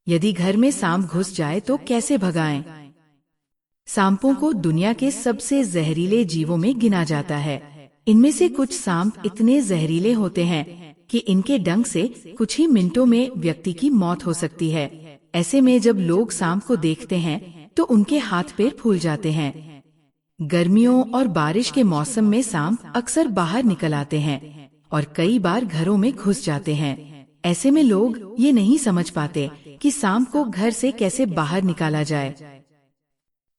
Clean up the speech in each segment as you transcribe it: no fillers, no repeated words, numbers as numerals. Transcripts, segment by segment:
यदि घर में सांप घुस जाए तो कैसे भगाएं? सांपों को दुनिया के सबसे जहरीले जीवों में गिना जाता है। इनमें से कुछ सांप इतने जहरीले होते हैं कि इनके डंक से कुछ ही मिनटों में व्यक्ति की मौत हो सकती है। ऐसे में जब लोग सांप को देखते हैं तो उनके हाथ पैर फूल जाते हैं। गर्मियों और बारिश के मौसम में सांप अक्सर बाहर निकल आते हैं और कई बार घरों में घुस जाते हैं। ऐसे में लोग ये नहीं समझ पाते कि सांप को घर से कैसे बाहर निकाला जाए।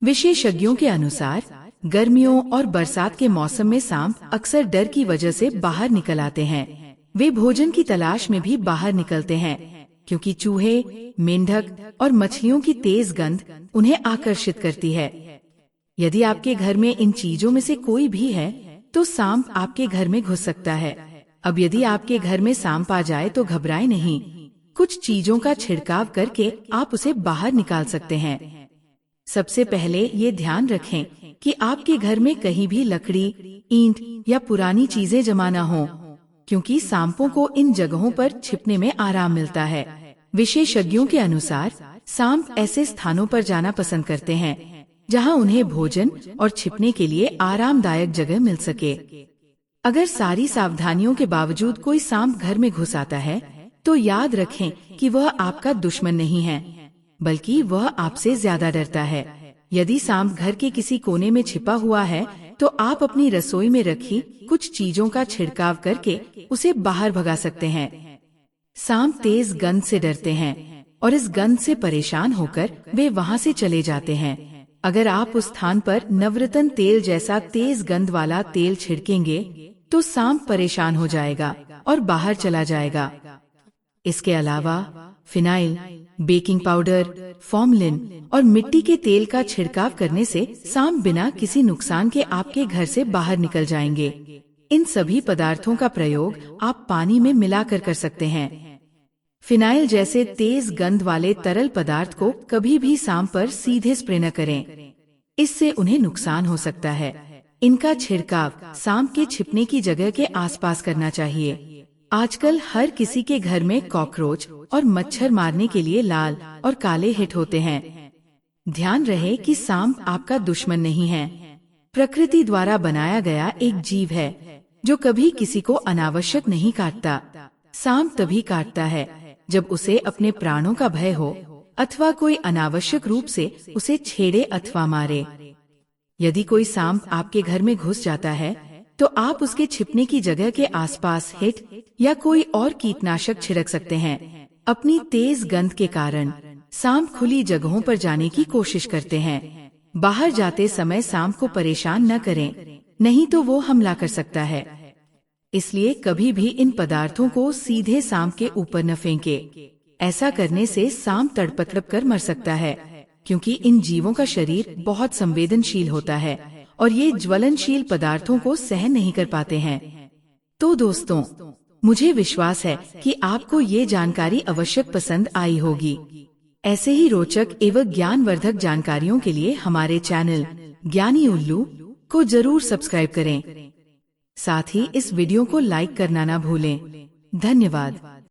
विशेषज्ञों के अनुसार गर्मियों और बरसात के मौसम में सांप अक्सर डर की वजह से बाहर निकल आते हैं। वे भोजन की तलाश में भी बाहर निकलते हैं क्योंकि चूहे, मेंढक और मछलियों की तेज गंध उन्हें आकर्षित करती है। यदि आपके घर में इन चीजों में से कोई भी है तो सांप आपके घर में घुस सकता है। अब यदि आपके घर में सांप आ जाए तो घबराएं नहीं। कुछ चीजों का छिड़काव करके आप उसे बाहर निकाल सकते हैं। सबसे पहले ये ध्यान रखें कि आपके घर में कहीं भी लकड़ी, ईंट या पुरानी चीजें जमा न हो, क्योंकि सांपों को इन जगहों पर छिपने में आराम मिलता है। विशेषज्ञों के अनुसार सांप ऐसे स्थानों पर जाना पसंद करते हैं जहां उन्हें भोजन और छिपने के लिए आरामदायक जगह मिल सके। अगर सारी सावधानियों के बावजूद कोई सांप घर में घुस आता है तो याद रखें कि वह आपका दुश्मन नहीं है, बल्कि वह आपसे ज्यादा डरता है। यदि सांप घर के किसी कोने में छिपा हुआ है तो आप अपनी रसोई में रखी कुछ चीजों का छिड़काव करके उसे बाहर भगा सकते हैं। सांप तेज गंध से डरते हैं और इस गंध से परेशान होकर वे वहां से चले जाते हैं। अगर आप उस स्थान पर नवरत्न तेल जैसा तेज गंध वाला तेल छिड़केंगे तो सांप परेशान हो जाएगा और बाहर चला जाएगा। इसके अलावा फिनाइल, बेकिंग पाउडर, फॉर्मलिन और मिट्टी के तेल का छिड़काव करने से सांप बिना किसी नुकसान के आपके घर से बाहर निकल जाएंगे। इन सभी पदार्थों का प्रयोग आप पानी में मिलाकर कर सकते हैं। फिनाइल जैसे तेज गंध वाले तरल पदार्थ को कभी भी सांप पर सीधे स्प्रे न करें, इससे उन्हें नुकसान हो सकता है। इनका छिड़काव सांप के छिपने की जगह के आसपास करना चाहिए। आजकल हर किसी के घर में कॉकरोच और मच्छर मारने के लिए लाल और काले हिट होते हैं। ध्यान रहे कि सांप आपका दुश्मन नहीं है। प्रकृति द्वारा बनाया गया एक जीव है जो कभी किसी को अनावश्यक नहीं काटता। सांप तभी काटता है जब उसे अपने प्राणों का भय हो अथवा कोई अनावश्यक रूप से उसे छेड़े अथवा मारे। यदि कोई सांप आपके घर में घुस जाता है तो आप उसके छिपने की जगह के आसपास हिट या कोई और कीटनाशक छिड़क सकते हैं। अपनी तेज गंध के कारण सांप खुली जगहों पर जाने की कोशिश करते हैं। बाहर जाते समय सांप को परेशान न करें, नहीं तो वो हमला कर सकता है। इसलिए कभी भी इन पदार्थों को सीधे सांप के ऊपर न फेंके। ऐसा करने से सांप तड़प कर मर सकता है, क्योंकि इन जीवों का शरीर बहुत संवेदनशील होता है और ये ज्वलनशील पदार्थों को सहन नहीं कर पाते हैं। तो दोस्तों, मुझे विश्वास है कि आपको ये जानकारी अवश्य पसंद आई होगी। ऐसे ही रोचक एवं ज्ञानवर्धक जानकारियों के लिए हमारे चैनल ज्ञानी उल्लू को जरूर सब्सक्राइब करें। साथ ही इस वीडियो को लाइक करना ना भूलें। धन्यवाद।